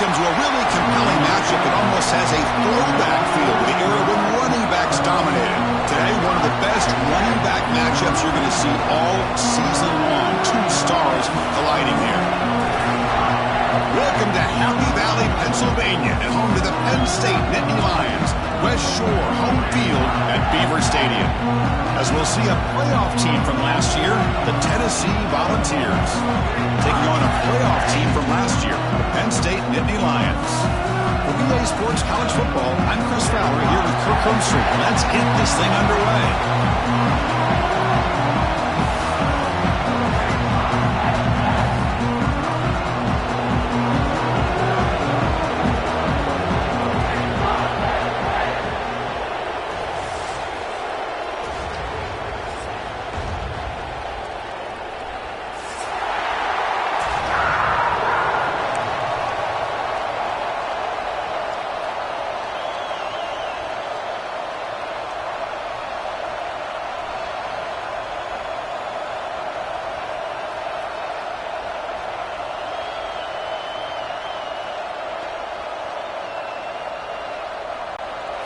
welcome to a really compelling matchup that almost has a throwback feel to the era when running backs dominated. Today, one of the best running back matchups you're going to see all season long. Two stars colliding here. Welcome to Happy Valley, Pennsylvania, and home to the Penn State Nittany Lions. West Shore home field at Beaver Stadium. As we'll see a playoff team from last year, the Tennessee Volunteers, taking on a playoff team from last year, the Penn State Nittany Lions. For EA Sports College Football, I'm Chris Fowler here with Kirk Holmstreet. Let's get this thing underway.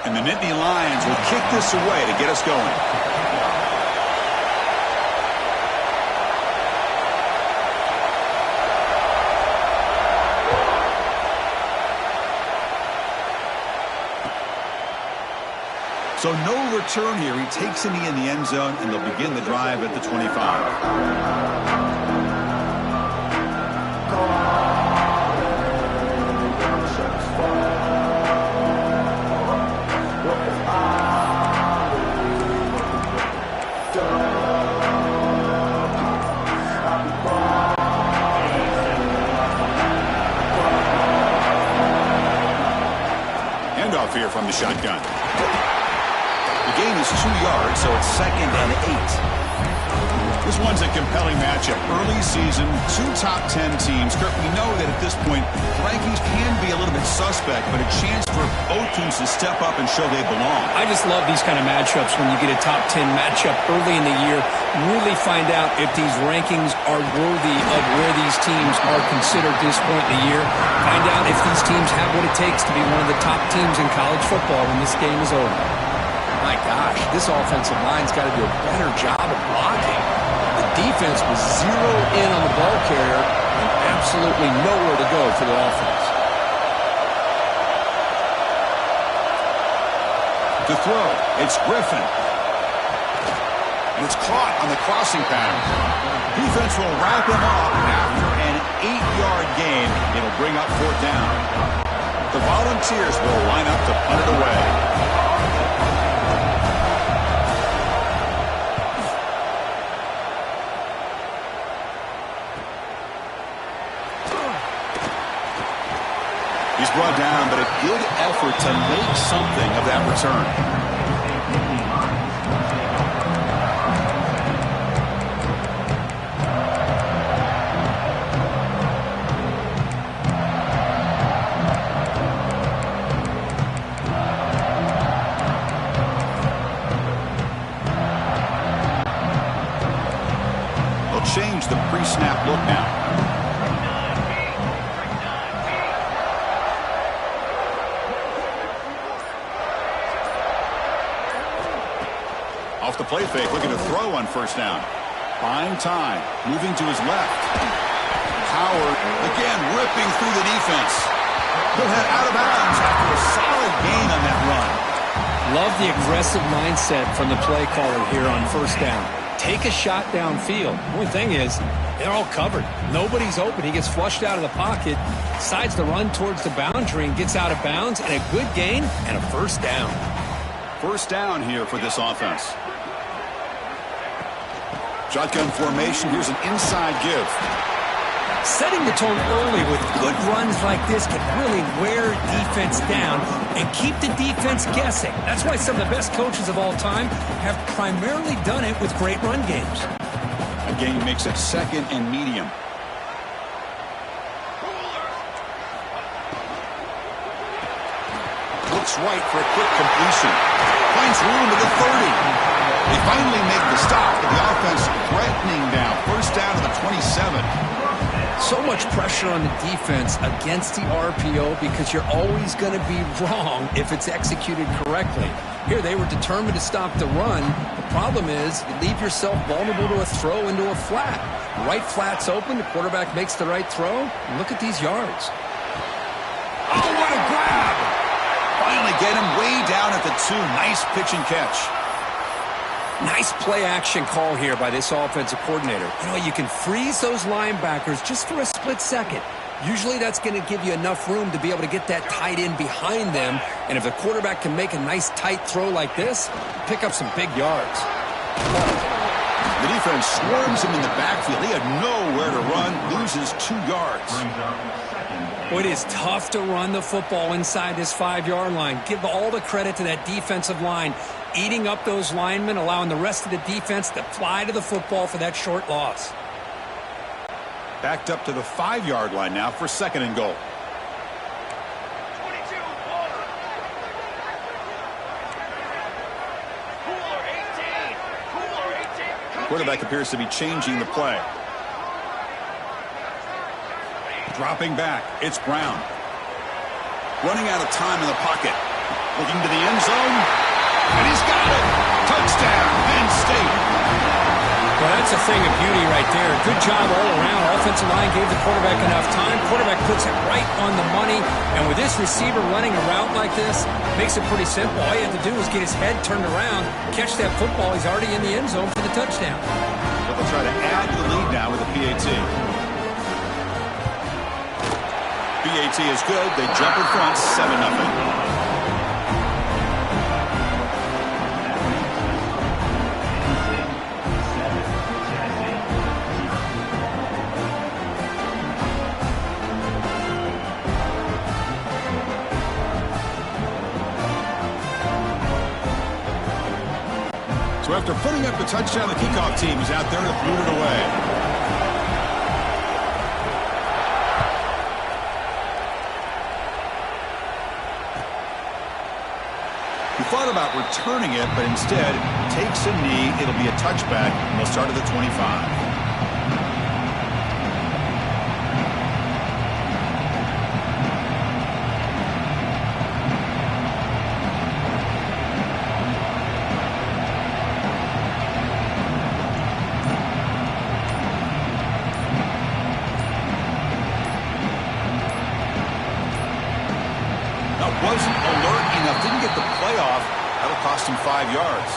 And the Nittany Lions will kick this away to get us going. So no return here. He takes a knee in the end zone, and they'll begin the drive at the 25. Here from the shotgun. The gain is 2 yards, so it's 2nd and 8. This one's a compelling matchup. Early season, two top 10 teams. Kirk, we know that at this point, rankings can be a little bit suspect, but a chance for both teams to step up and show they belong. I just love these kind of matchups when you get a top 10 matchup early in the year. Really find out if these rankings are worthy of where these teams are considered this point in the year. Find out if these teams have what it takes to be one of the top teams in college football when this game is over. My gosh, this offensive line's got to do a better job of blocking. The defense was zeroed in on the ball carrier and absolutely nowhere to go for the offense. To throw, it's Griffin. And it's caught on the crossing pattern. Defense will wrap him up after an 8-yard gain. It'll bring up 4th down. The Volunteers will line up to punt it away. He's brought down, but a good effort to make something of that return. They'll change the pre-snap look now. Off the play fake, looking to throw on 1st down. Buying time, moving to his left. Howard, again, ripping through the defense. He'll head out of bounds after a solid gain on that run. Love the aggressive mindset from the play caller here on 1st down. Take a shot downfield. The only thing is, they're all covered. Nobody's open. He gets flushed out of the pocket, decides to run towards the boundary and gets out of bounds, and a good gain and a 1st down. 1st down here for this offense. Shotgun formation. Here's an inside give. Setting the tone early with good runs like this can really wear defense down and keep the defense guessing. That's why some of the best coaches of all time have primarily done it with great run games. Again, he makes it 2nd and medium. Looks right for a quick completion. Finds room at the 30. They finally make the stop, but the offense threatening now. 1st down to the 27. So much much pressure on the defense against the RPO because you're always going to be wrong if it's executed correctly. Here, they were determined to stop the run. The problem is you leave yourself vulnerable to a throw into a flat. The right flat's open. The quarterback makes the right throw. And look at these yards. Oh, what a grab! Finally get him way down at the 2. Nice pitch and catch. Nice play-action call here by this offensive coordinator. You know, you can freeze those linebackers just for a split second. Usually that's going to give you enough room to be able to get that tight end behind them. And if the quarterback can make a nice tight throw like this, pick up some big yards. The defense swarms him in the backfield. He had nowhere to run, loses 2 yards. Well, it is tough to run the football inside this 5-yard line. Give all the credit to that defensive line, eating up those linemen, allowing the rest of the defense to fly to the football for that short loss. Backed up to the 5-yard line now for 2nd and goal. Quarterback appears to be changing the play. Dropping back, it's Brown. Running out of time in the pocket. Looking to the end zone, and he's got it. Touchdown, Penn State. Well, that's a thing of beauty right there. Good job all around. Offensive line gave the quarterback enough time. Quarterback puts it right on the money. And with this receiver running a route like this, makes it pretty simple. All you have to do is get his head turned around, catch that football. He's already in the end zone for the touchdown. But they'll try to add to the lead now with a PAT. PAT is good. They jump in front, 7-0. So after putting up the touchdown, the kickoff team is out there to boot it away. He thought about returning it, but instead takes a knee. It'll be a touchback, and they'll start at the 25. Wasn't alert enough, didn't get the playoff. That'll cost him 5 yards.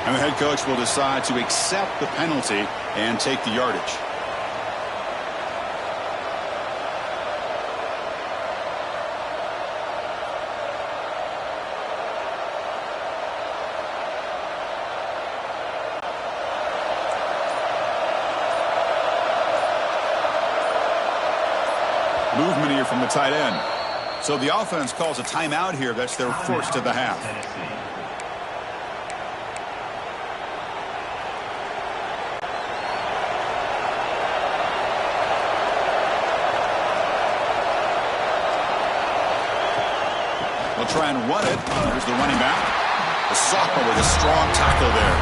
And the head coach will decide to accept the penalty and take the yardage. Movement here from the tight end. So the offense calls a timeout here. That's their first of the half. They'll try and run it. Here's the running back. The sophomore with a strong tackle there.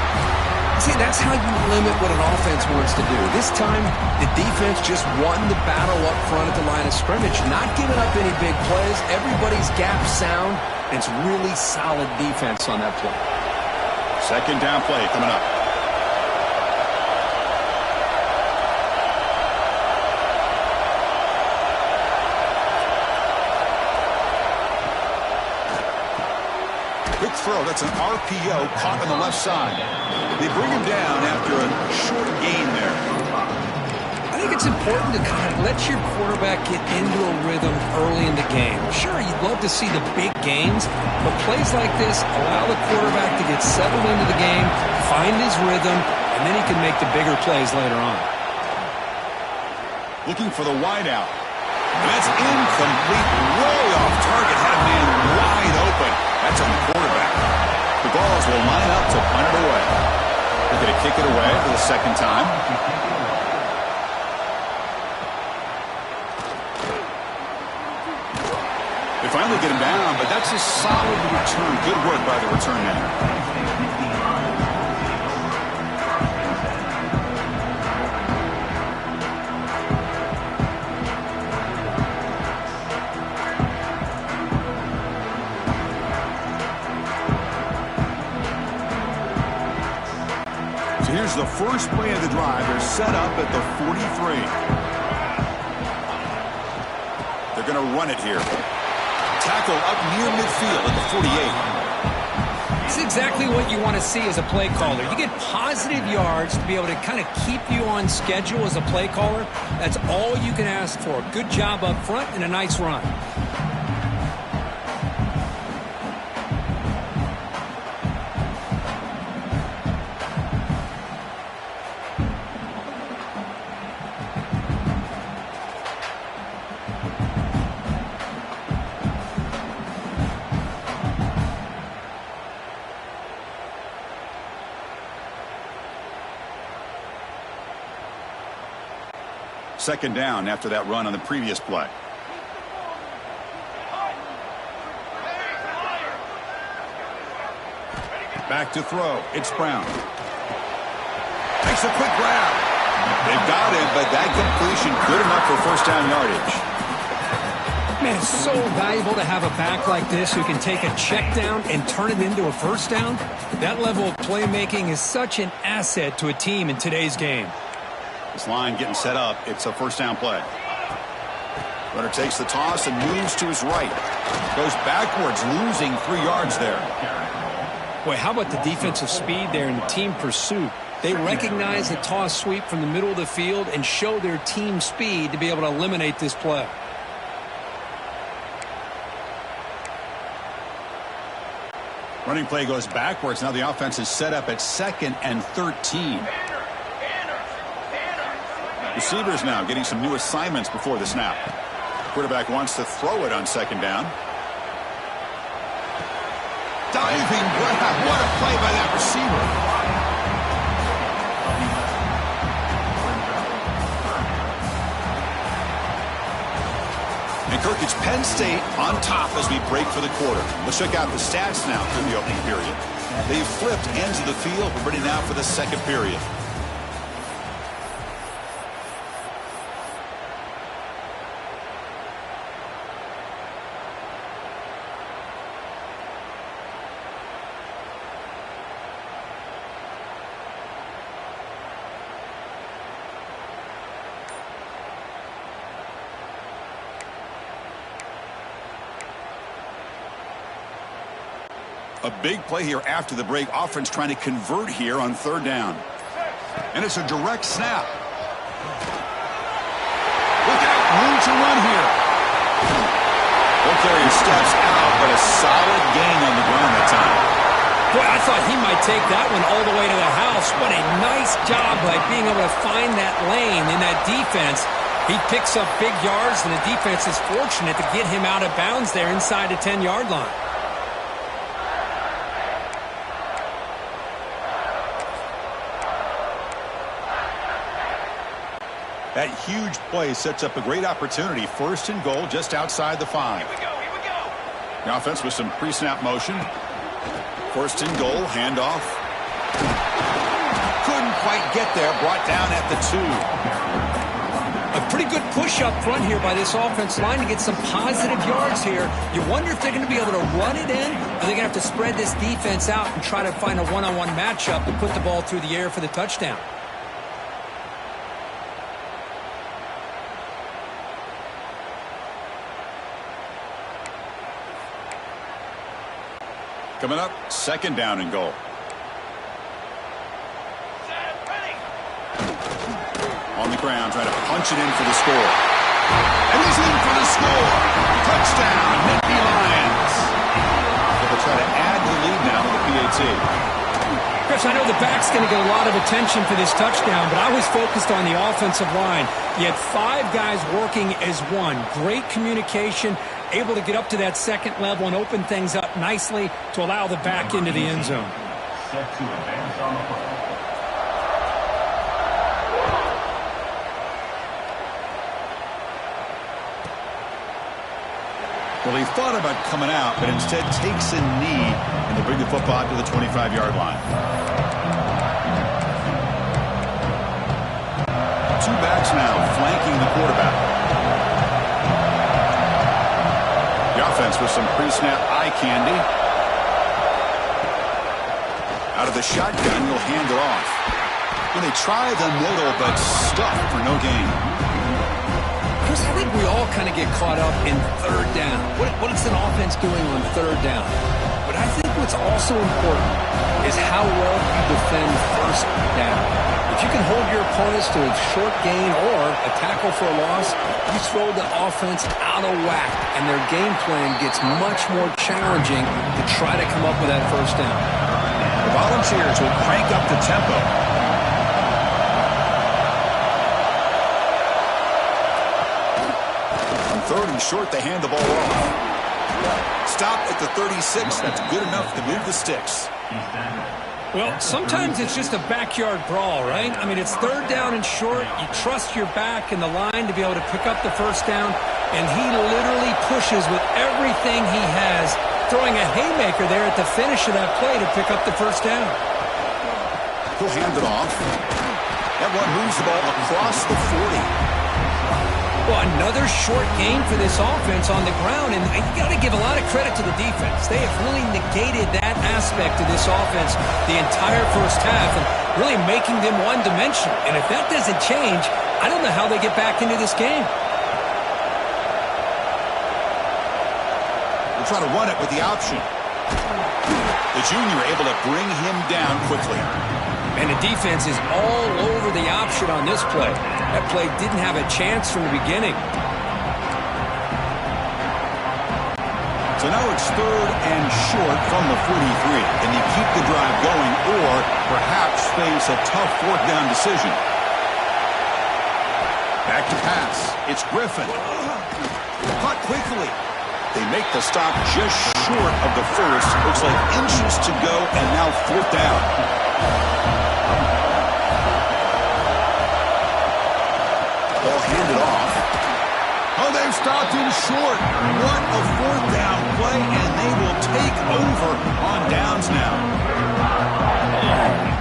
See, that's how you limit what an offense wants to do. This time, the defense just won the battle up front at the line of scrimmage, not giving up any big plays. Everybody's gap sound, and it's really solid defense on that play. 2nd down play coming up. Quick throw. That's an RPO caught on the left side. They bring him down after a short gain there. I think it's important to kind of let your quarterback get into a rhythm early in the game. Sure, you'd love to see the big gains, but plays like this allow the quarterback to get settled into the game, find his rhythm, and then he can make the bigger plays later on. Looking for the wideout. That's incomplete, way off target. Had a man wide open. That's on the quarterback. The balls will line up to punt it away. They're going to kick it away for the 2nd time. They finally get him down, but that's a solid return. Good work by the return man. is the first play of the drive. They're set up at the 43. They're going to run it here. Tackle up near midfield at the 48. It's exactly what you want to see as a play caller. You get positive yards to be able to kind of keep you on schedule as a play caller. That's all you can ask for. Good job up front and a nice run. Second down after that run on the previous play. Back to throw. It's Brown. Makes a quick grab. They've got him, but that completion good enough for first down yardage. Man, it's so valuable to have a back like this who can take a check down and turn it into a first down. That level of playmaking is such an asset to a team in today's game. This line getting set up. It's a first down play. Runner takes the toss and moves to his right. Goes backwards, losing 3 yards there. Boy, how about the defensive speed there in the team pursuit? They recognize the toss sweep from the middle of the field and show their team speed to be able to eliminate this play. Running play goes backwards. Now the offense is set up at 2nd and 13. Receivers now getting some new assignments before the snap. Quarterback wants to throw it on 2nd down. Diving grab. What a play by that receiver. And Kirk, it's Penn State on top as we break for the quarter. Let's check out the stats now through the opening period. They've flipped ends of the field. We're ready now for the second period. A big play here after the break. Offense trying to convert here on 3rd down. And it's a direct snap. Look out, room to run here. Carrier steps out, but a solid gain on the ground that time. Boy, I thought he might take that one all the way to the house. What a nice job by being able to find that lane in that defense. He picks up big yards, and the defense is fortunate to get him out of bounds there inside the 10-yard line. That huge play sets up a great opportunity. 1st and goal just outside the 5. Here we go. The offense with some pre-snap motion. 1st and goal, handoff. Couldn't quite get there. Brought down at the 2. A pretty good push up front here by this offense line to get some positive yards here. You wonder if they're going to be able to run it in, or they're going to have to spread this defense out and try to find a one-on-one matchup and put the ball through the air for the touchdown. Coming up, 2nd down and goal. On the ground, trying to punch it in for the score. And he's in for the score. Touchdown, Nittany Lions. They'll try to add the lead now with the PAT. Chris, I know the back's going to get a lot of attention for this touchdown, but I was focused on the offensive line. You had 5 guys working as one. Great communication, able to get up to that 2nd level and open things up nicely to allow the back into the end zone. Set to advance on the play. Well, he thought about coming out, but instead takes a knee and they bring the football to the 25-yard line. 2 backs now flanking the quarterback. The offense with some pre-snap eye candy. Out of the shotgun, you'll hand it off. When they try the middle, but stuffed for no gain. Chris, I think we all kind of get caught up in third down. What is an offense doing on third down? But I think what's also important is how well you defend first down. If you can hold your opponents to a short gain or a tackle for a loss, you throw the offense out of whack, and their game plan gets much more challenging to try to come up with that first down. The Volunteers will crank up the tempo. 30 short, they hand the ball off. Stop at the 36. That's good enough to move the sticks. Well, sometimes it's just a backyard brawl, right? I mean, it's third down and short. You trust your back and the line to be able to pick up the first down, and he literally pushes with everything he has, throwing a haymaker there at the finish of that play to pick up the first down. He'll hand it off. That one moves the ball across the 40. Well, another short gain for this offense on the ground, and you got to give a lot of credit to the defense. They have really negated that aspect of this offense the entire first half and really making them one-dimensional. And if that doesn't change, I don't know how they get back into this game. We'll try to run it with the option. The junior able to bring him down quickly. And the defense is all over the option on this play. That play didn't have a chance from the beginning. So now it's third and short from the 43. Can they keep the drive going or perhaps face a tough fourth down decision? Back to pass. It's Griffin. Caught quickly. They make the stop just short of the first. Looks like inches to go, and now fourth down. Ball handed off. Oh, they've stopped him short. What a fourth down play, and they will take over on downs now.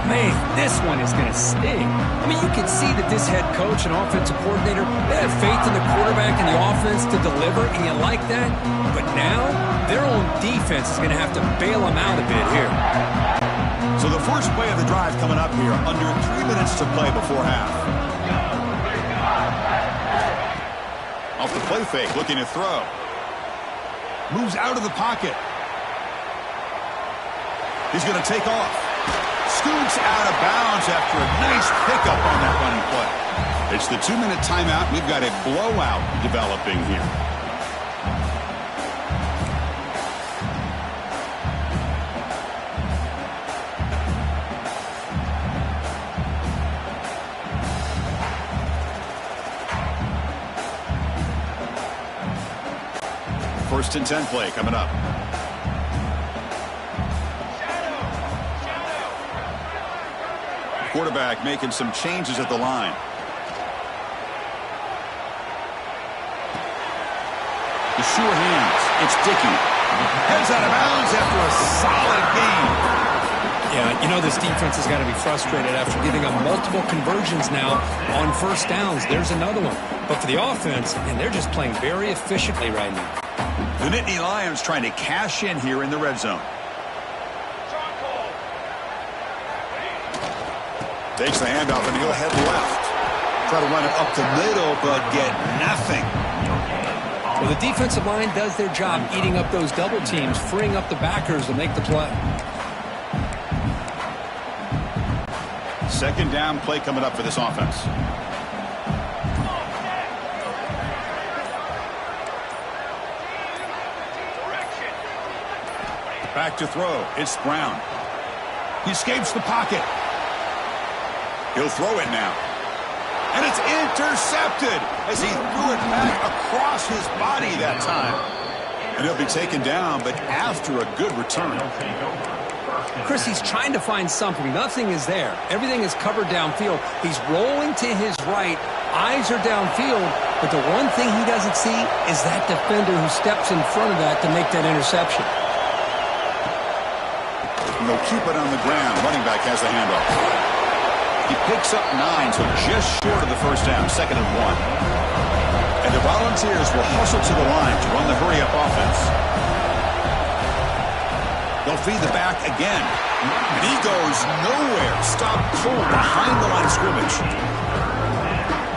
Man, this one is going to sting. I mean, you can see that this head coach and offensive coordinator, they have faith in the quarterback and the offense to deliver, and you like that. But now, their own defense is going to have to bail them out a bit here. So the first play of the drive coming up here, under 3 minutes to play before half. Off the play fake, looking to throw. Moves out of the pocket. He's going to take off. Scoots out of bounds after a nice pickup on that running play. It's the 2-minute timeout. We've got a blowout developing here. First and 10 play coming up. Quarterback making some changes at the line. The sure hands. It's Dickey. Heads out of bounds after a solid game. Yeah, you know this defense has got to be frustrated after giving up multiple conversions now on first downs. There's another one. But for the offense, and they're just playing very efficiently right now. The Nittany Lions trying to cash in here in the red zone. Takes the handoff and he'll head left. Try to run it up the middle, but get nothing. Well, the defensive line does their job eating up those double teams, freeing up the backers to make the play. Second down play coming up for this offense. Back to throw. It's Brown. He escapes the pocket. He'll throw it now. And it's intercepted as he threw it back across his body that time. And he'll be taken down, but after a good return. Chris, he's trying to find something. Nothing is there. Everything is covered downfield. He's rolling to his right. Eyes are downfield. But the one thing he doesn't see is that defender who steps in front of that to make that interception. And they'll keep it on the ground. Running back has the handoff. He picks up 9, so just short of the first down, 2nd and 1. And the Volunteers will hustle to the line to run the hurry-up offense. They'll feed the back again. And he goes nowhere. Stopped cold behind the line of scrimmage.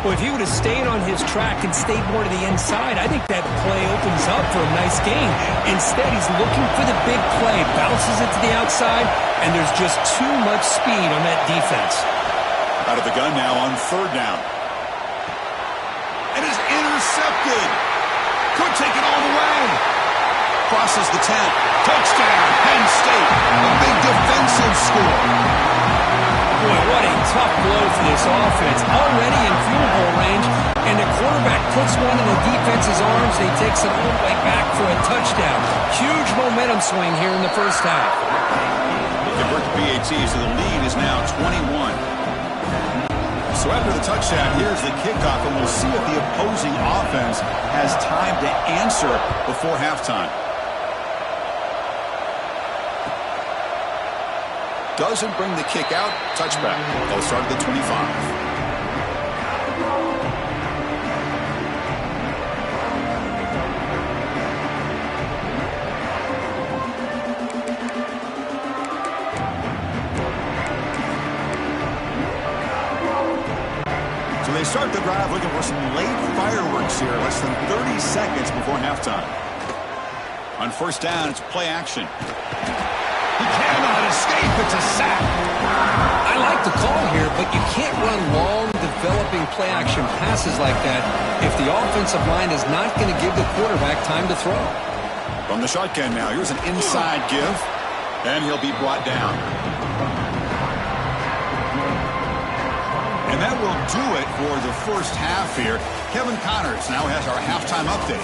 Well, if he would have stayed on his track and stayed more to the inside, I think that play opens up for a nice gain. Instead, he's looking for the big play, bounces it to the outside, and there's just too much speed on that defense. Out of the gun now on third down. And is intercepted. Could take it all the way. Crosses the 10. Touchdown, Penn State. A big defensive score. Boy, what a tough blow for this offense. Already in field goal range, and the quarterback puts one in the defense's arms, and he takes it all the way back for a touchdown. Huge momentum swing here in the first half. Convert to PAT, so the lead is now 21. So after the touchdown, here's the kickoff, and we'll see if the opposing offense has time to answer before halftime. Doesn't bring the kick out. Touchback. They'll start at the 25. So they start the drive looking for some late fireworks here. Less than 30 seconds before halftime. On first down, it's play action. He cannot escape. It's a sack. I like the call here, but you can't run long, developing play-action passes like that if the offensive line is not going to give the quarterback time to throw. From the shotgun now, here's an inside give, and he'll be brought down. And that will do it for the first half here. Kevin Connors now has our halftime update.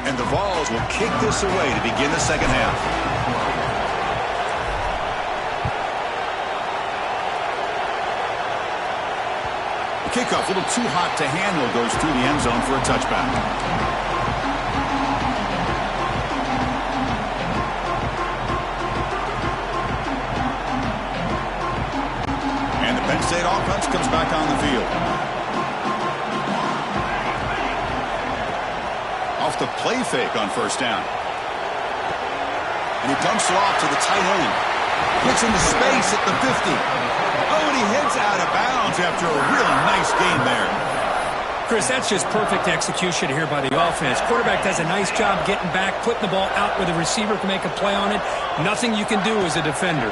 And the Vols will kick this away to begin the second half. The kickoff, a little too hot to handle, goes through the end zone for a touchback. And the Penn State offense comes back on the field. Off the play fake on first down. And he dumps it off to the tight end. Gets into space at the 50. Oh, and he heads out of bounds after a really nice game there. Chris, that's just perfect execution here by the offense. Quarterback does a nice job getting back, putting the ball out where the receiver can make a play on it. Nothing you can do as a defender.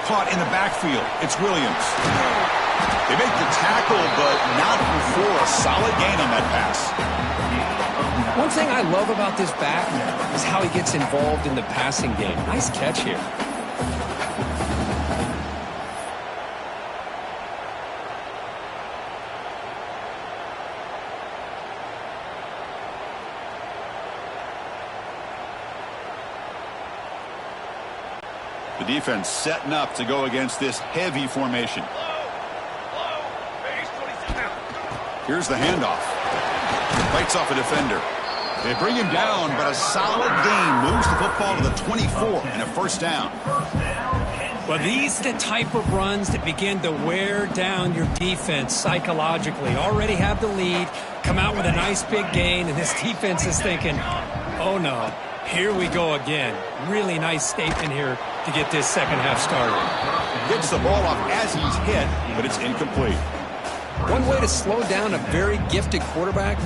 Caught in the backfield. It's Williams. They make the tackle, but not before a solid gain on that pass. One thing I love about this back is how he gets involved in the passing game. Nice catch here. The defense setting up to go against this heavy formation. Here's the handoff. Fights off a defender. They bring him down, but a solid gain moves the football to the 24 and a first down. Well, these are the type of runs that begin to wear down your defense psychologically. Already have the lead, come out with a nice big gain, and this defense is thinking, oh no, here we go again. Really nice statement here to get this second half started. Gets the ball off as he's hit, but it's incomplete. One way to slow down a very gifted quarterback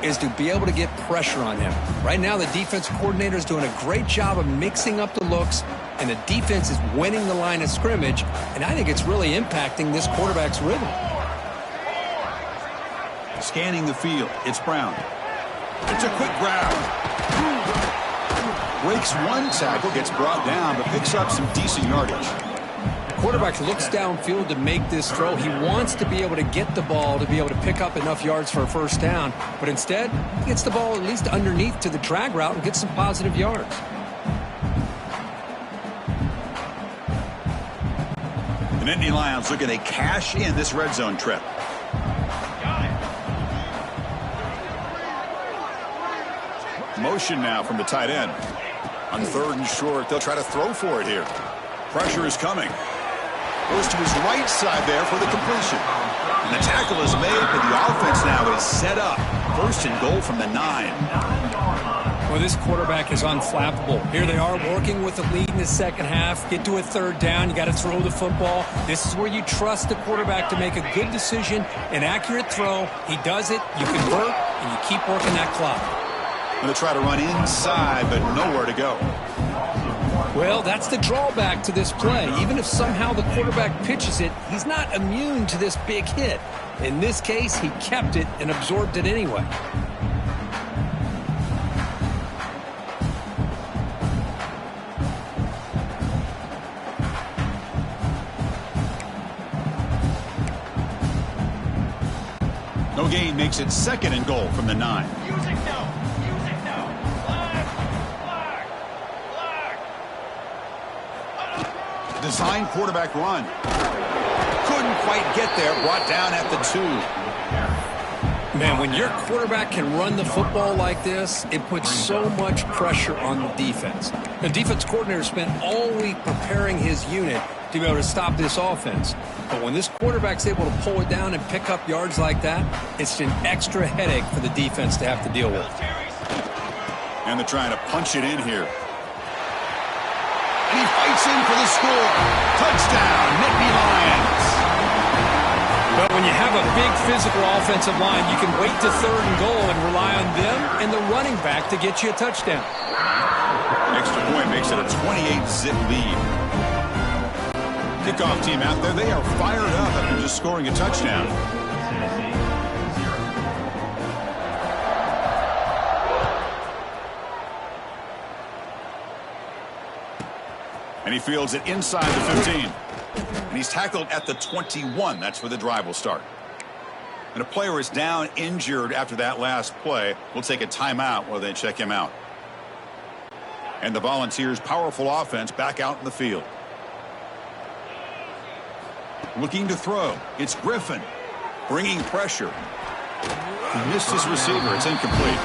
is to be able to get pressure on him. Right now, the defense coordinator is doing a great job of mixing up the looks, and the defense is winning the line of scrimmage, and I think it's really impacting this quarterback's rhythm. Scanning the field, it's Brown. It's a quick grab. Breaks one tackle, gets brought down, but picks up some decent yardage. Quarterback looks downfield to make this throw. He wants to be able to get the ball to be able to pick up enough yards for a first down, but instead, he gets the ball at least underneath to the drag route and gets some positive yards. The Nittany Lions looking to cash in this red zone trip. Motion now from the tight end. On third and short, they'll try to throw for it here. Pressure is coming. Goes to his right side there for the completion. And the tackle is made, but the offense now is set up. First and goal from the 9. Well, this quarterback is unflappable. Here they are working with the lead in the second half. Get to a third down. You got to throw the football. This is where you trust the quarterback to make a good decision, an accurate throw. He does it. You convert, and you keep working that clock. Going to try to run inside, but nowhere to go. Well, that's the drawback to this play. Even if somehow the quarterback pitches it, he's not immune to this big hit. In this case, he kept it and absorbed it anyway. No gain makes it second and goal from the 9. Design quarterback run. Couldn't quite get there. Brought down at the 2. Man, when your quarterback can run the football like this, it puts so much pressure on the defense. The defense coordinator spent all week preparing his unit to be able to stop this offense. But when this quarterback's able to pull it down and pick up yards like that, it's an extra headache for the defense to have to deal with. And they're trying to punch it in here. And he fights in for the score. Touchdown, Nittany Lions. But when you have a big physical offensive line, you can wait to third and goal and rely on them and the running back to get you a touchdown. Extra point makes it a 28-zip lead. Kickoff team out there, they are fired up after just scoring a touchdown. And he fields it inside the 15. And he's tackled at the 21. That's where the drive will start. And a player is down injured after that last play. We'll take a timeout while they check him out. And the Volunteers' powerful offense back out in the field. Looking to throw. It's Griffin. Bringing pressure. He missed his receiver. It's incomplete.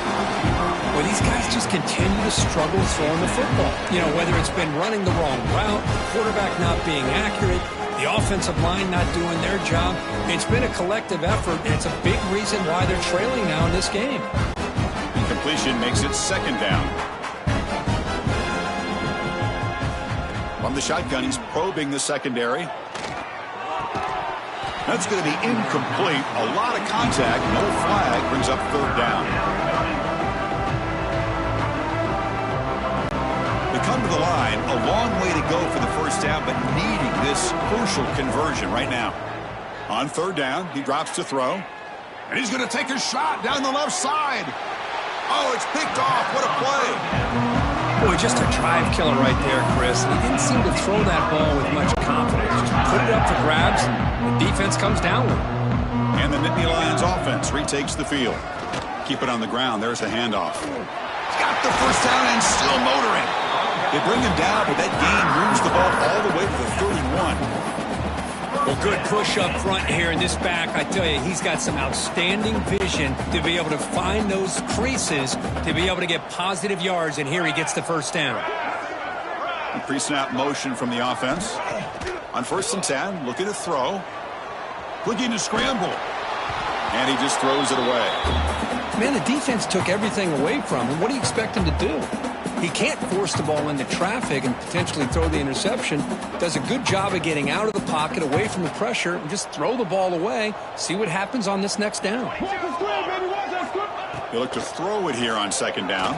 Well, these guys just continue to struggle throwing the football. You know, whether it's been running the wrong route, the quarterback not being accurate, the offensive line not doing their job. It's been a collective effort, and it's a big reason why they're trailing now in this game. Incompletion makes it second down. From the shotgun, he's probing the secondary. That's going to be incomplete. A lot of contact. No flag. Brings up third down. They come to the line. A long way to go for the first down, but needing this crucial conversion right now. On third down, he drops to throw. And he's going to take a shot down the left side. Oh, it's picked off. What a play. Boy, just a drive killer right there, Chris. And he didn't seem to throw that ball with much confidence. Just put it up for grabs, and the defense comes down with it. And the Nittany Lions offense retakes the field. Keep it on the ground. There's the handoff. He's got the first down and still motoring. They bring him down, but that gain moves the ball all the way to the 31. Well, good push up front here in this back. I tell you, he's got some outstanding vision to be able to find those creases, to be able to get positive yards, and here he gets the first down. Pre-snap motion from the offense. On 1st and 10, looking to throw. Looking to scramble. And he just throws it away. Man, the defense took everything away from him. What do you expect him to do? He can't force the ball into traffic and potentially throw the interception. Does a good job of getting out of the pocket, away from the pressure, and just throw the ball away. See what happens on this next down. They look to throw it here on second down.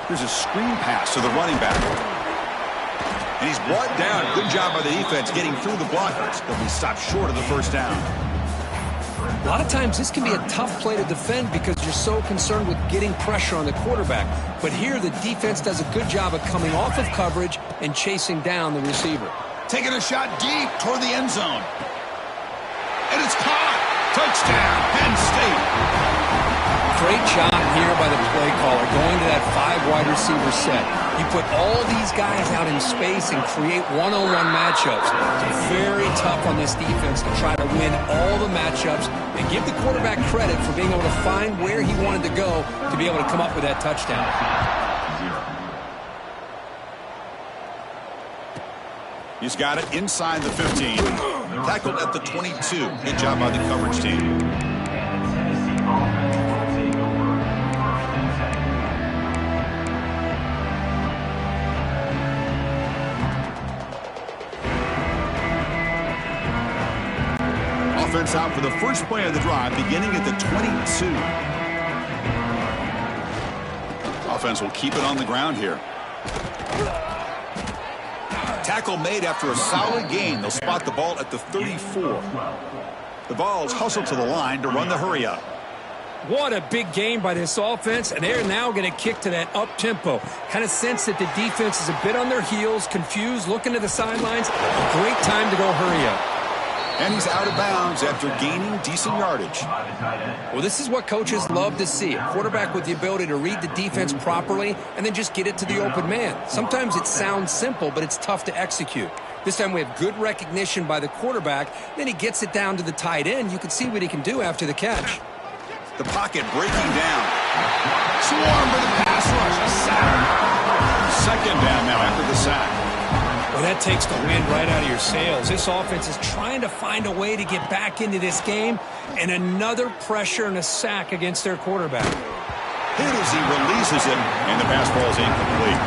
There's a screen pass to the running back. And he's brought down. Good job by the defense getting through the blockers. But we stopped short of the first down. A lot of times this can be a tough play to defend because you're so concerned with getting pressure on the quarterback. But here the defense does a good job of coming off of coverage and chasing down the receiver. Taking a shot deep toward the end zone. And it's caught. Touchdown, Penn State. Great job here by the play caller going to that 5-wide receiver set. You put all these guys out in space and create one-on-one matchups. It's very tough on this defense to try to win all the matchups and give the quarterback credit for being able to find where he wanted to go to be able to come up with that touchdown. He's got it inside the 15. Tackled at the 22. Good job by the coverage team. Tennessee offense will take over 1st and 10. Offense out for the first play of the drive, beginning at the 22. Offense will keep it on the ground here. Tackle made after a solid gain. They'll spot the ball at the 34. The ball is hustled to the line to run the hurry up. What a big game by this offense, and they're now going to kick to that up-tempo. Kind of sense that the defense is a bit on their heels, confused, looking to the sidelines. A great time to go hurry up. And he's out of bounds after gaining decent yardage. Well, this is what coaches love to see. A quarterback with the ability to read the defense properly and then just get it to the open man. Sometimes it sounds simple, but it's tough to execute. This time we have good recognition by the quarterback. Then he gets it down to the tight end. You can see what he can do after the catch. The pocket breaking down. Swarm for the pass rush. A sack. Second down now after the sack. Well, that takes the wind right out of your sails. This offense is trying to find a way to get back into this game, and another pressure and a sack against their quarterback. Hit as he releases it, and the pass ball is incomplete.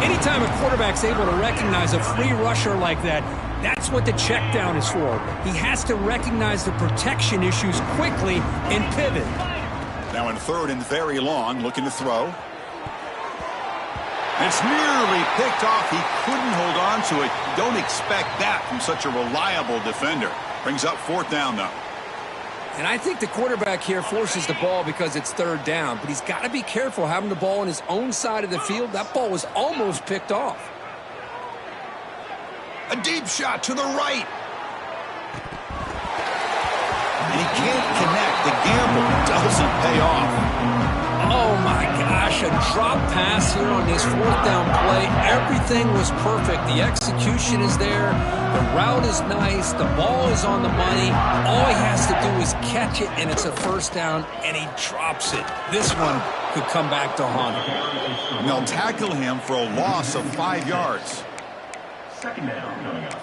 Anytime a quarterback's able to recognize a free rusher like that, that's what the check down is for. He has to recognize the protection issues quickly and pivot. Now in third and very long, looking to throw. It's nearly picked off. He couldn't hold on to it. Don't expect that from such a reliable defender. Brings up fourth down, though. And I think the quarterback here forces the ball because it's third down. But he's got to be careful having the ball on his own side of the field. That ball was almost picked off. A deep shot to the right. And he can't connect. The gamble doesn't pay off. Oh, my gosh, a drop pass here on this fourth down play. Everything was perfect. The execution is there. The route is nice. The ball is on the money. All he has to do is catch it, and it's a first down, and he drops it. This one could come back to haunt him. And they'll tackle him for a loss of 5 yards. Second down coming up.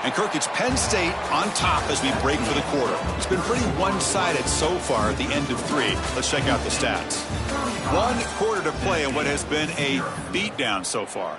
And Kirk, it's Penn State on top as we break for the quarter. It's been pretty one-sided so far at the end of 3. Let's check out the stats. 1 quarter to play in what has been a beatdown so far.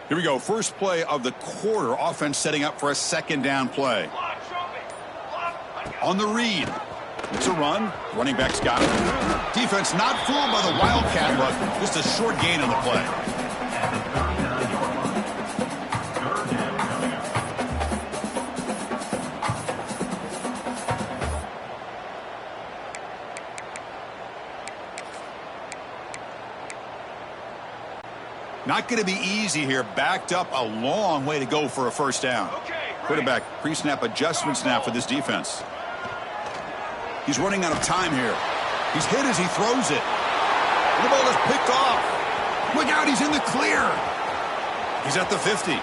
Here we go. First play of the quarter. Offense setting up for a second down play. On the read. It's a run. Running back's got it. Defense not fooled by the Wildcat look. Just a short gain on the play. Not going to be easy here. Backed up a long way to go for a first down. Quarterback pre-snap adjustments now for this defense. He's running out of time here. He's hit as he throws it. And the ball is picked off. Look out, he's in the clear. He's at the 50.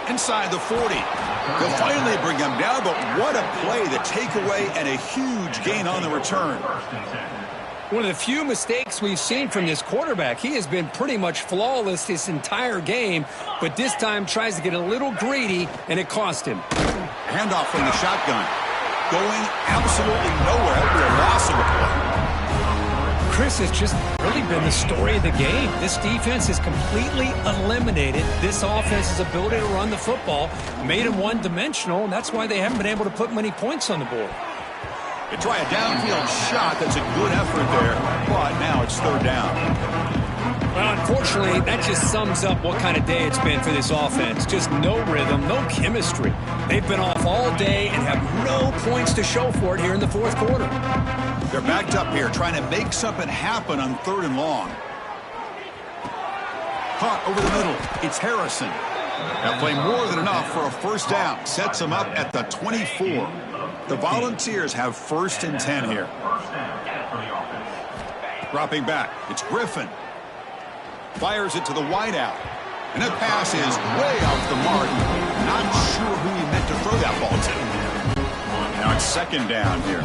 Inside the 40. They'll finally bring him down, but what a play. The takeaway and a huge gain on the return. One of the few mistakes we've seen from this quarterback. He has been pretty much flawless this entire game, but this time tries to get a little greedy, and it cost him. Handoff from the shotgun. Going absolutely nowhere. That would be a loss of a play. Chris, has just really been the story of the game. This defense has completely eliminated this offense's ability to run the football, made them one-dimensional, and that's why they haven't been able to put many points on the board. They try a downfield shot. That's a good effort there, but now it's third down. Well, unfortunately, that just sums up what kind of day it's been for this offense. Just no rhythm, no chemistry. They've been off all day and have no points to show for it here in the fourth quarter. They're backed up here, trying to make something happen on third and long. Caught over the middle. It's Harrison. That play more than enough for a first down. Sets him up at the 24. The Volunteers have 1st and 10 here. First down for the offense. Dropping back. It's Griffin. Fires it to the wideout. And that pass is way off the mark. Not sure who he meant to throw that ball to. Now it's 2nd down here.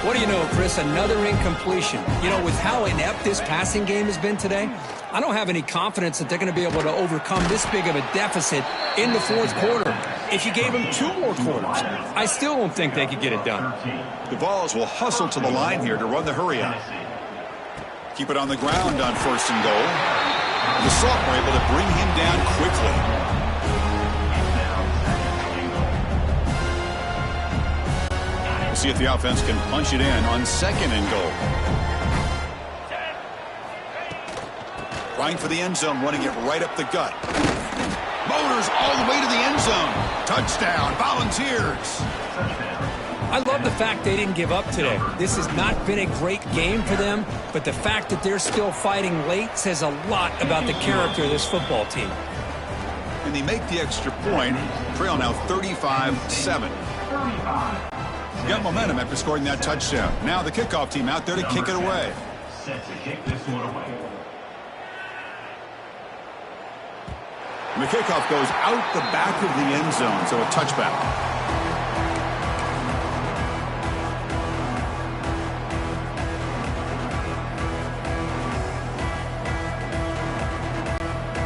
What do you know, Chris? Another incompletion. You know, with how inept this passing game has been today, I don't have any confidence that they're going to be able to overcome this big of a deficit in the 4th quarter. If you gave them 2 more quarters, I still don't think they could get it done. The Vols will hustle to the line here to run the hurry up. Keep it on the ground on 1st and goal. The Salt were able to bring him down quickly. We'll see if the offense can punch it in on 2nd and goal. Trying for the end zone, running it right up the gut. Motors all the way to the end zone. Touchdown, Volunteers. I love the fact they didn't give up today. This has not been a great game for them, but the fact that they're still fighting late says a lot about the character of this football team. And they make the extra point. Trail now 35-7. Got momentum after scoring that touchdown. Now the kickoff team out there to kick it away. Set to kick this one away. And the kickoff goes out the back of the end zone, so a touchback.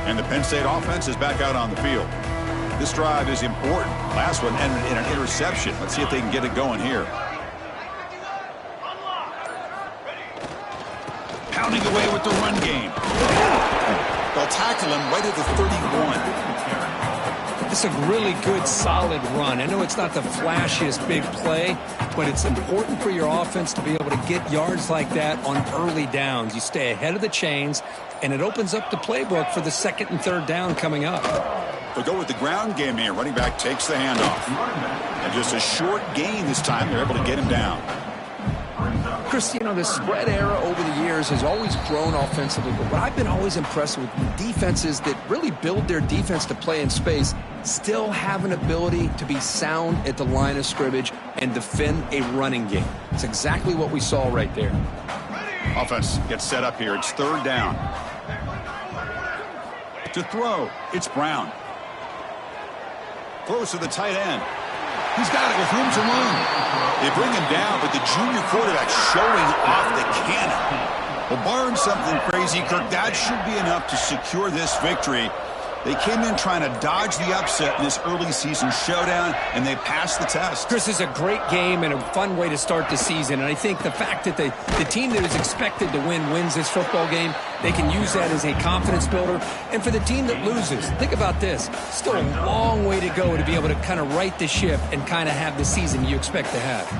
And the Penn State offense is back out on the field. This drive is important. Last one ended in an interception. Let's see if they can get it going here. Pounding away with the run game. They'll tackle him right at the 31. It's a really good, solid run. I know it's not the flashiest big play, but it's important for your offense to be able to get yards like that on early downs. You stay ahead of the chains, and it opens up the playbook for the 2nd and 3rd down coming up. They'll go with the ground game here. Running back takes the handoff. And just a short gain this time. They're able to get him down. Chris, you know, the spread era over the years has always grown offensively, but what I've been always impressed with defenses that really build their defense to play in space still have an ability to be sound at the line of scrimmage and defend a running game. It's exactly what we saw right there. Offense gets set up here. It's 3rd down. To throw, it's Brown. Throws to the tight end. He's got it with room to run. They bring him down, but the junior quarterback showing off the cannon. Well, barring something crazy, Kirk, that should be enough to secure this victory. They came in trying to dodge the upset in this early season showdown, and they passed the test. Chris, is a great game and a fun way to start the season. And I think the fact that the team that is expected to win wins this football game, they can use that as a confidence builder. And for the team that loses, think about this. Still a long way to go to be able to kind of right the ship and kind of have the season you expect to have.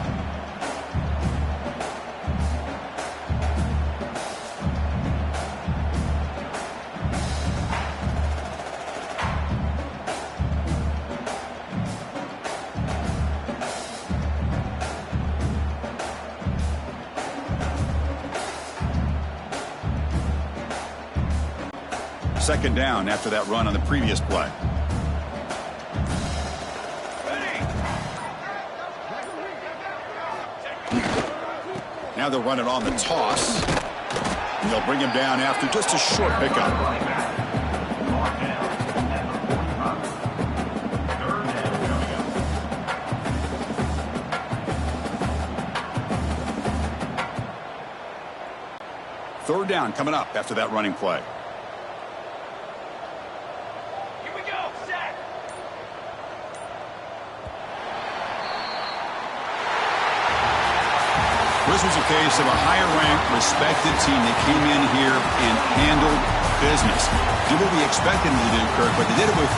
Second down after that run on the previous play. Now they'll run it on the toss. And they'll bring him down after just a short pickup. Third down coming up after that running play. This was a case of a higher-ranked, respected team that came in here and handled business. Did what we expected them to do, Kirk, but they did it with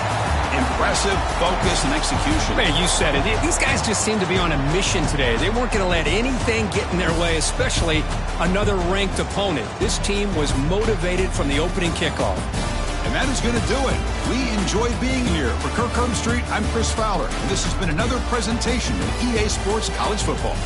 impressive focus and execution. Man, you said it. These guys just seem to be on a mission today. They weren't going to let anything get in their way, especially another ranked opponent. This team was motivated from the opening kickoff. And that is going to do it. We enjoyed being here. For Kirk Street, I'm Chris Fowler, and this has been another presentation of EA Sports College Football.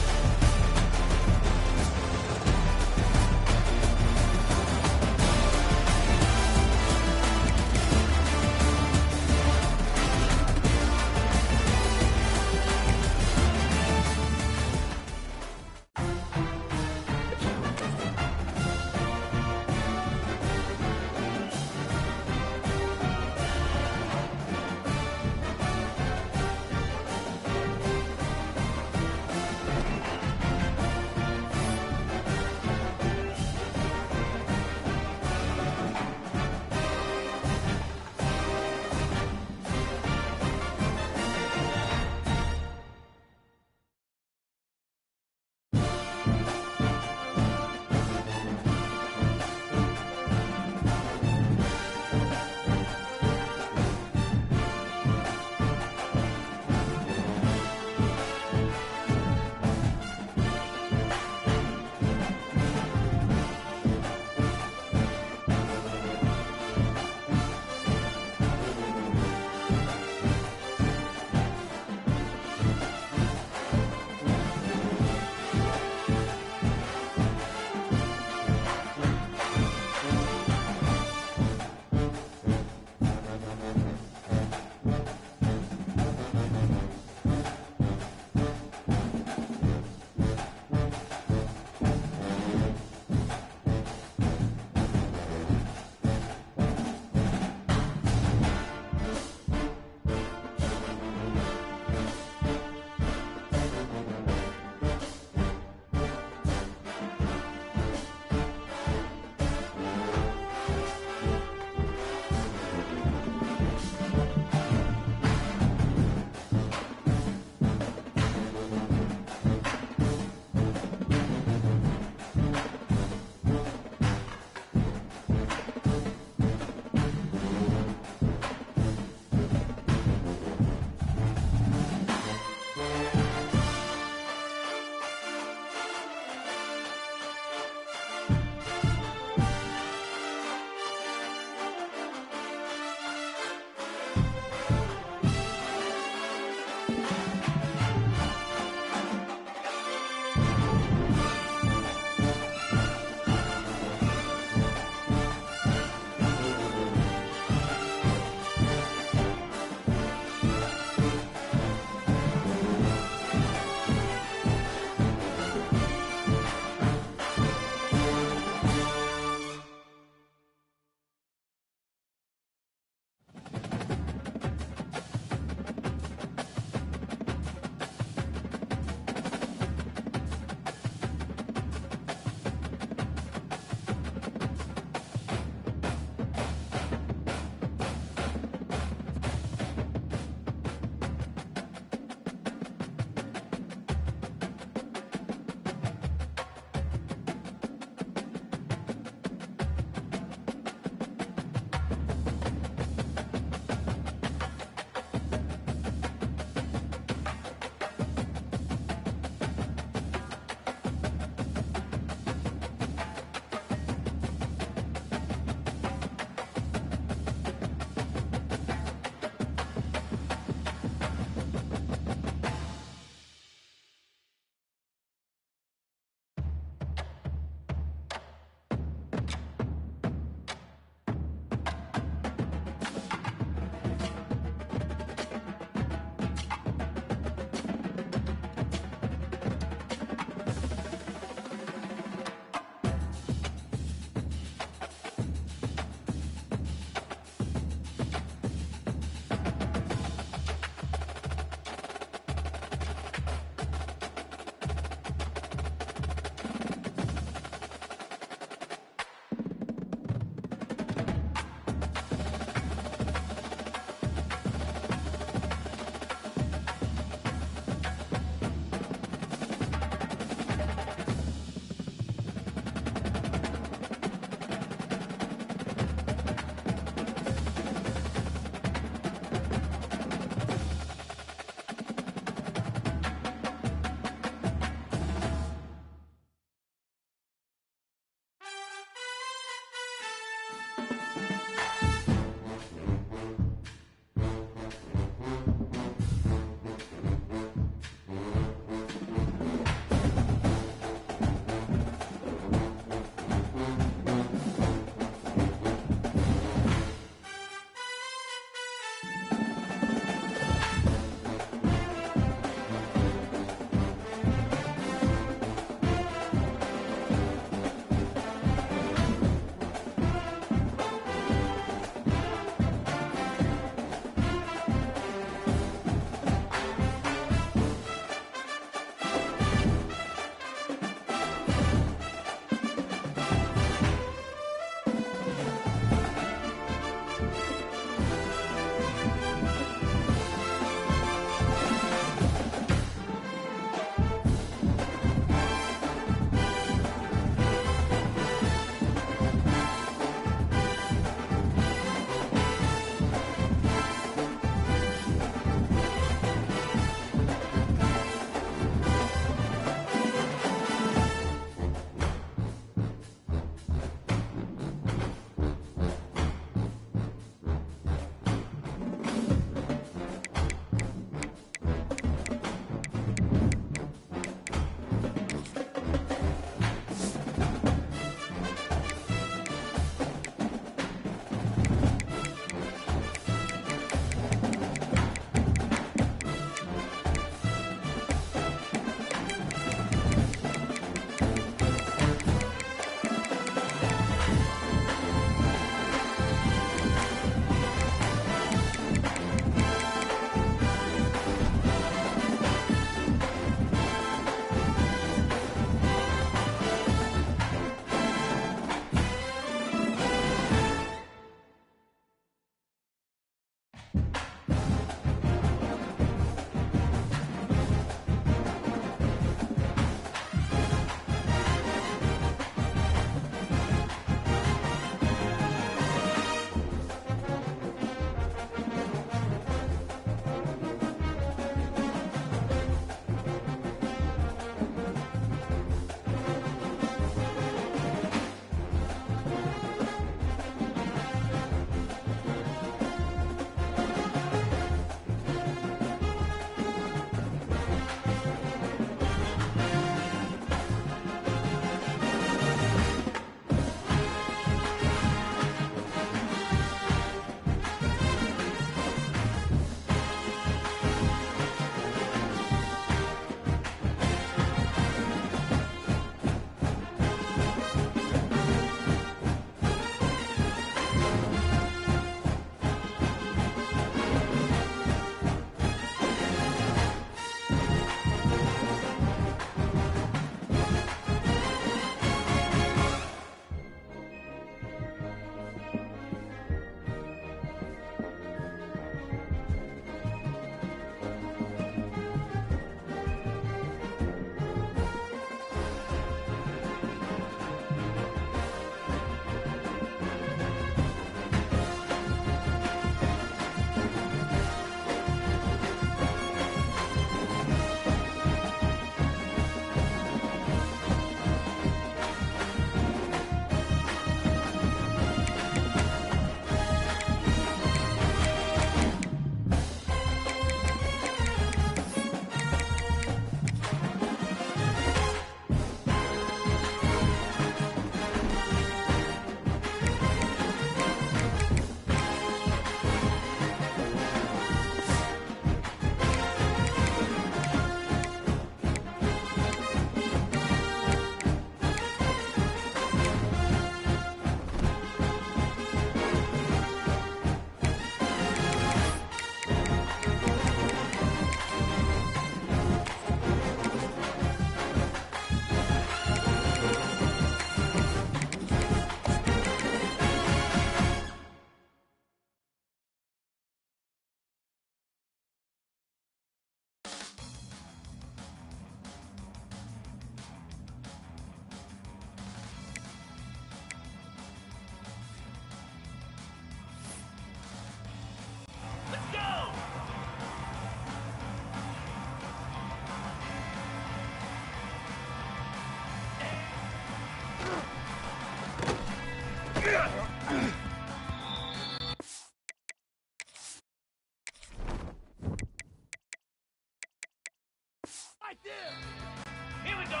Here we go.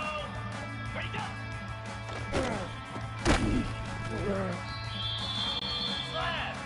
Ready, go. Slap.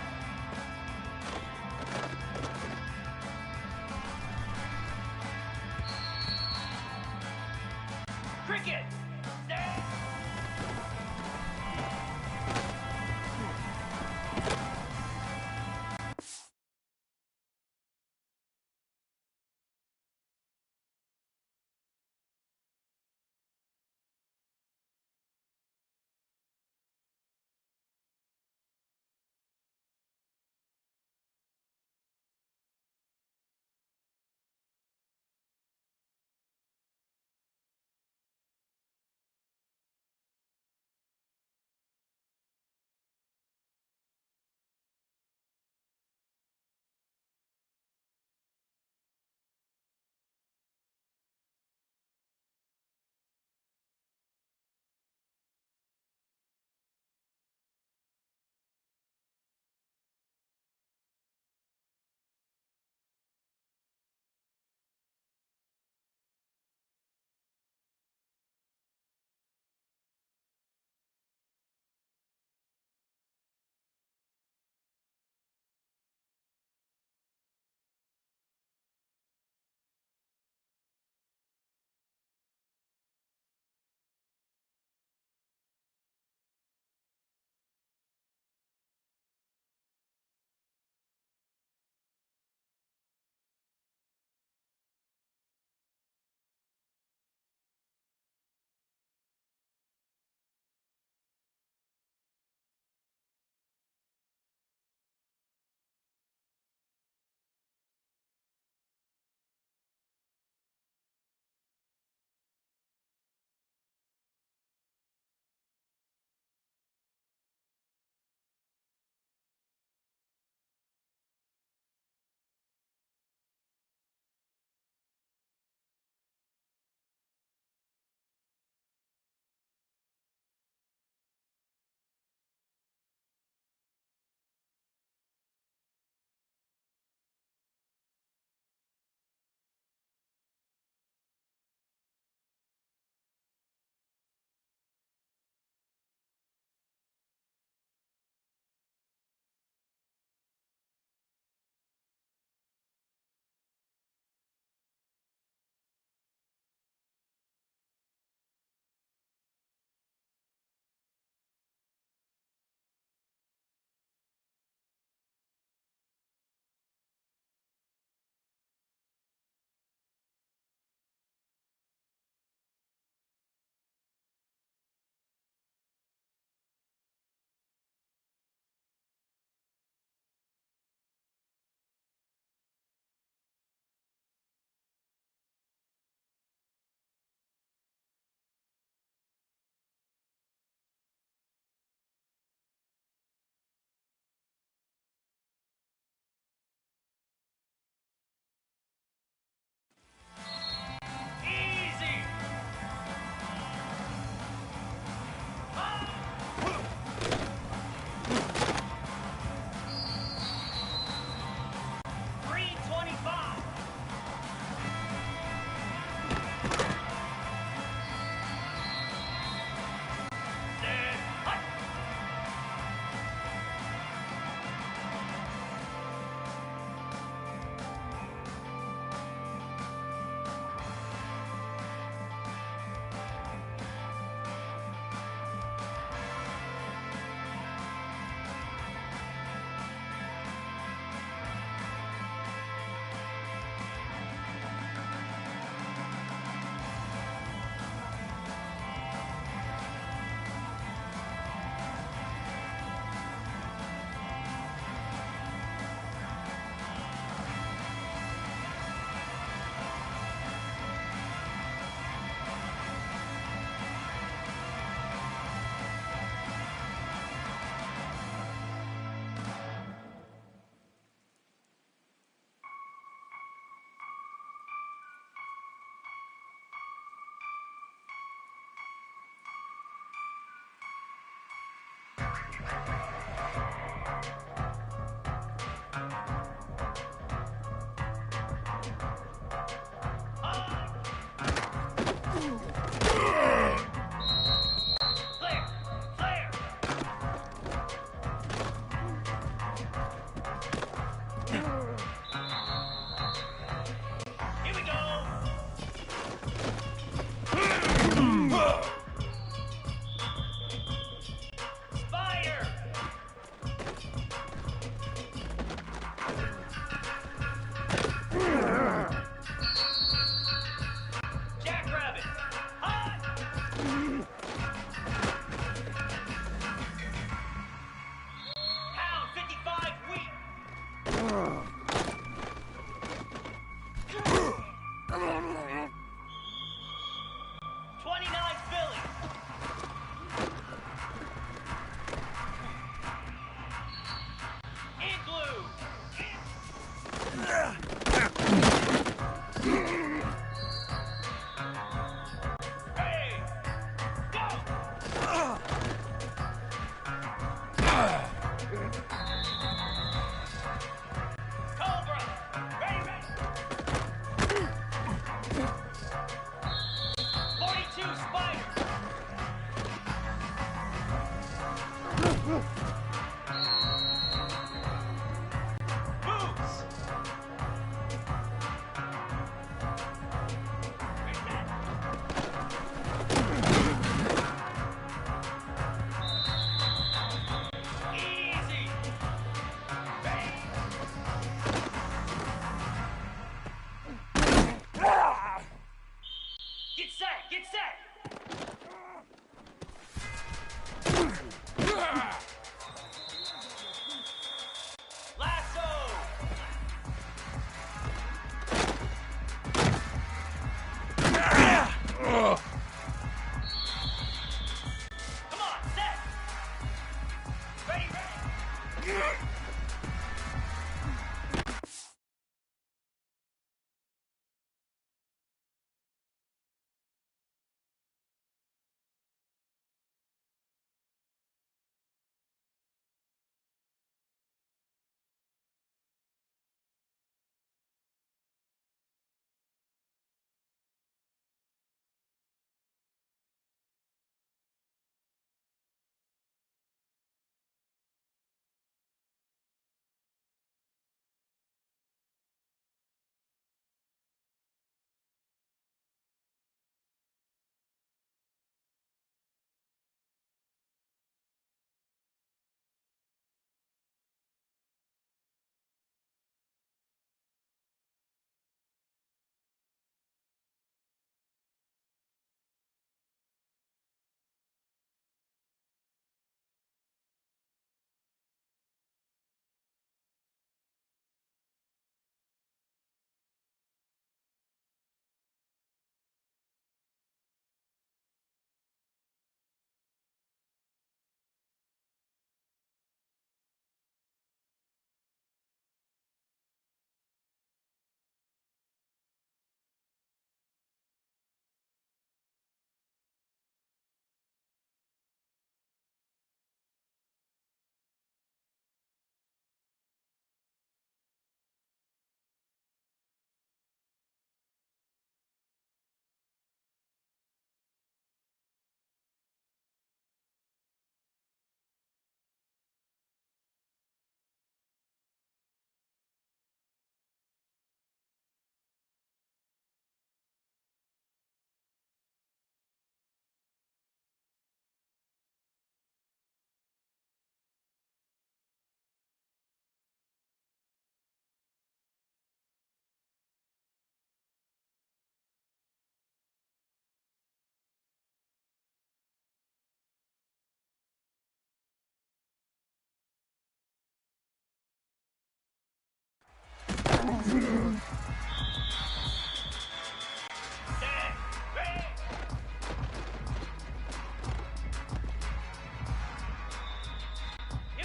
Here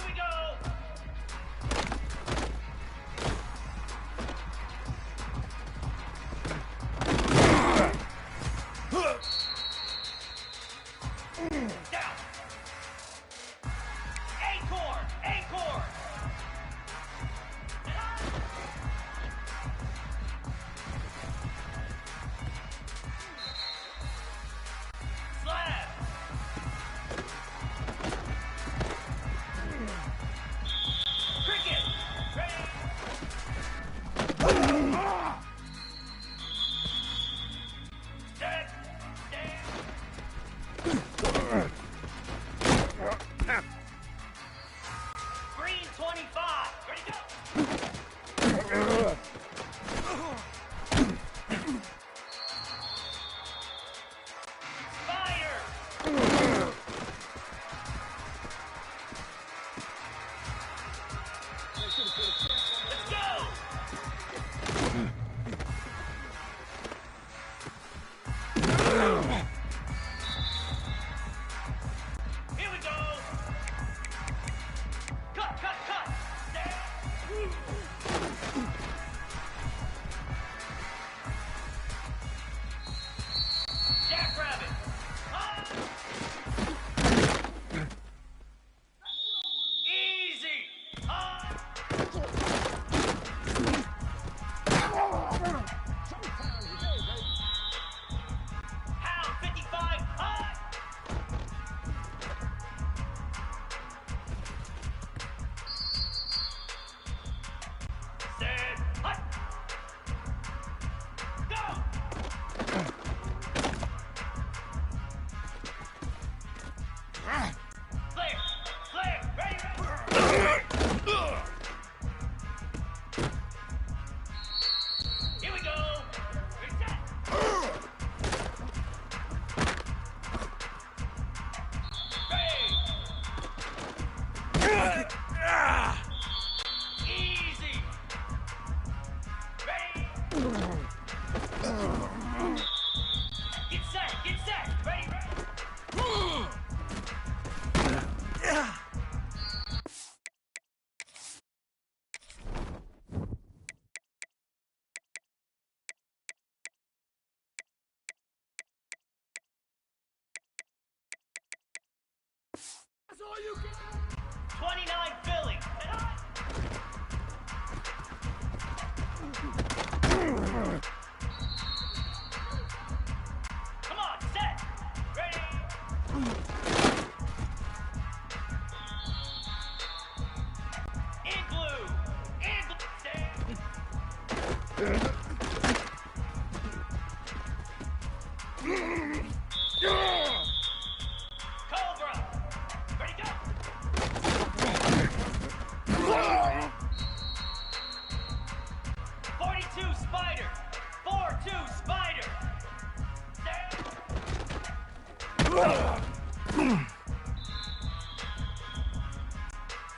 we go. Down. Acorn. Acorn. Slab. Cricket. Ready. Set. Stand. Green 25. Ready, go. Spider. Let's go. Here we go. Cut, cut, cut. Stand. Jackrabbit. Ah. Easy. Ah. Hound 55. Ah. Set. Hut. Go. Flare. Flare. Ready, ready. Here we go. Reset. Ready. Easy. Ready. Get set. Get set. Ready, ready. That's all you can. 29 Philly. Come on, set. Ready. Igloo. Igloo. Stand. Cobra. Ready, go. 42 Spider. 4-2 Spider. Stand.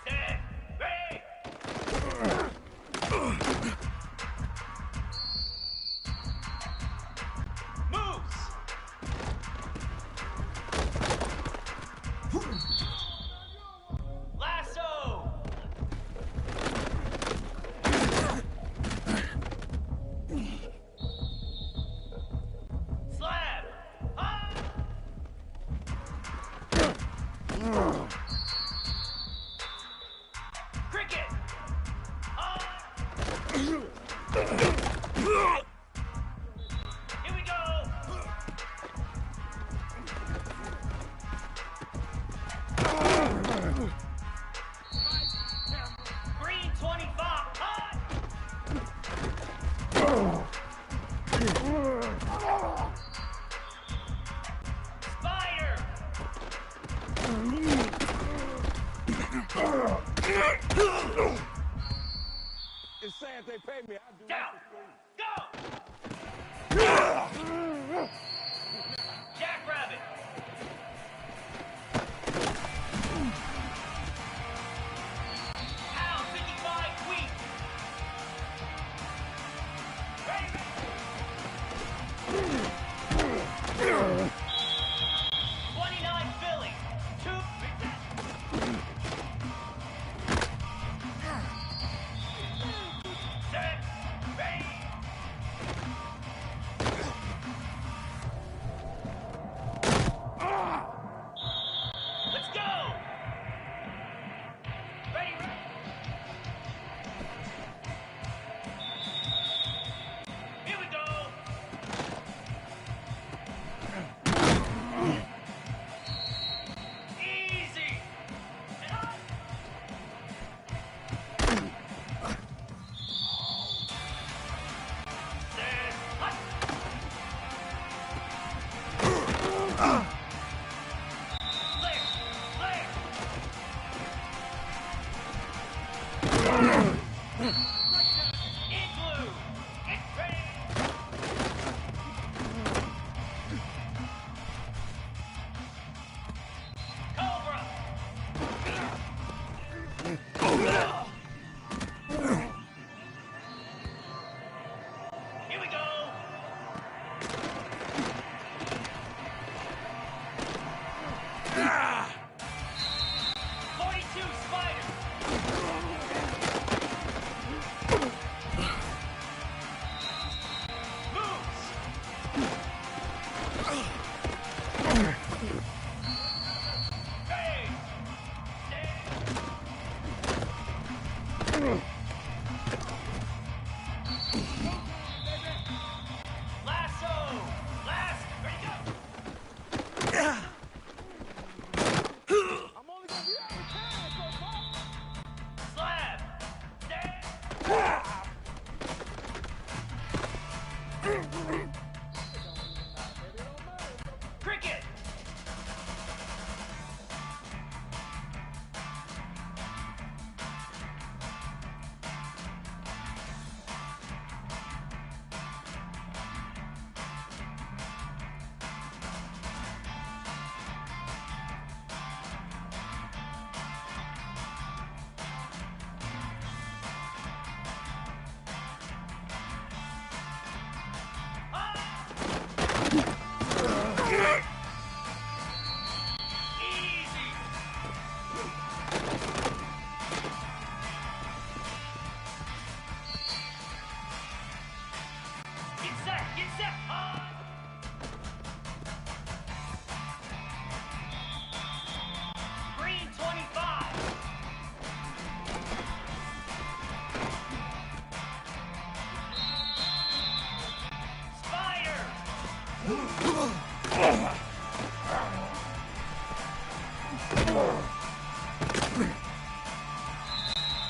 Stand. Ready. Moves. Lasso. Slab. Ah. Cricket. Ah. Here we go. Green 25. Ah. Spider. It's sad they pay me. I do Down. Go. Jackrabbit. Hound 55 Wheat.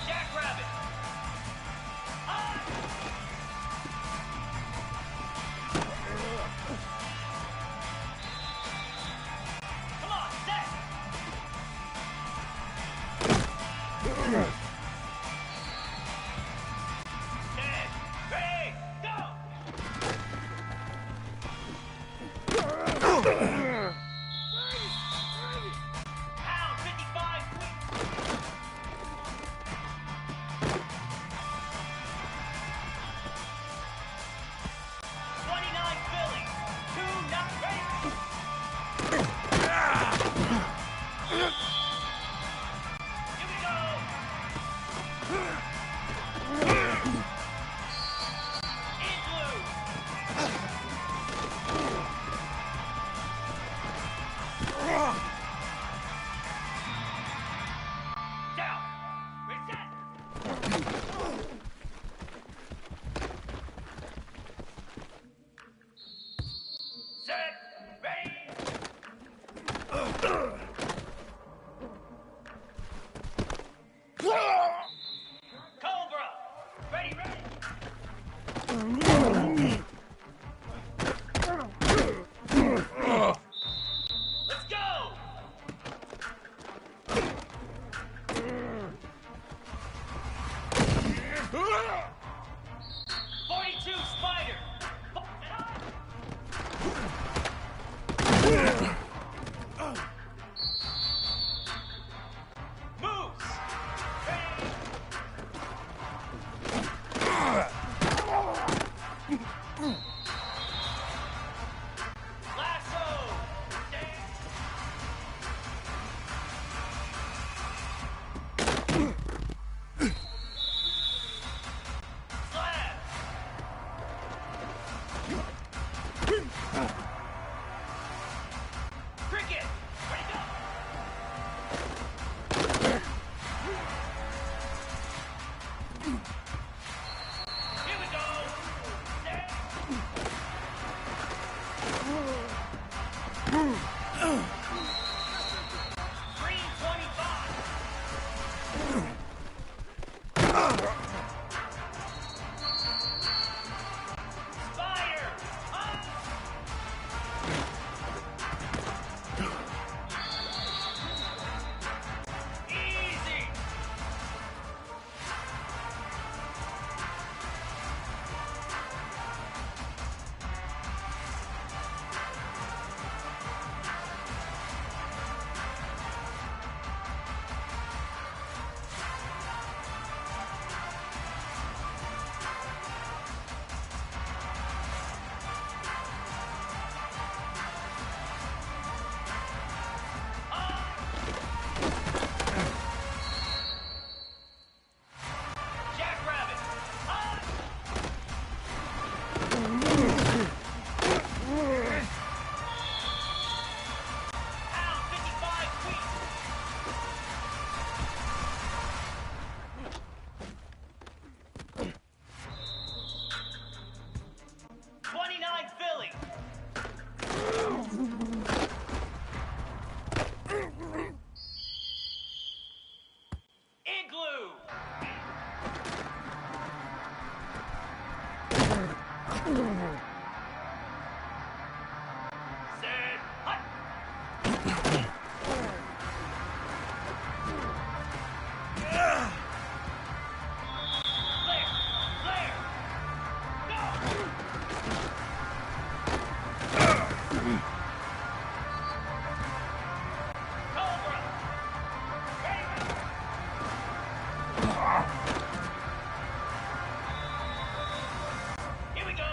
Jackrabbit. Come on, set. Set, ready, go. Pound 55. 29 Philly. 2 not ready. Here we go. Igloo. Down. Reset. Set. Ready. Cobra. Ready, ready. Let's go. 42 Spider. Moves. Ready. Lasso. Stand. Slap. Cricket. Ready, go. Here we go. Stand. Green 25. Spider. Easy. Jackrabbit. Pound 55 feet. '29 Philly. Igloo. Set. Hut. Flare. Flare. Go. Cobra. Ready, ready. Here we go.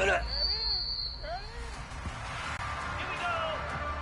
minute.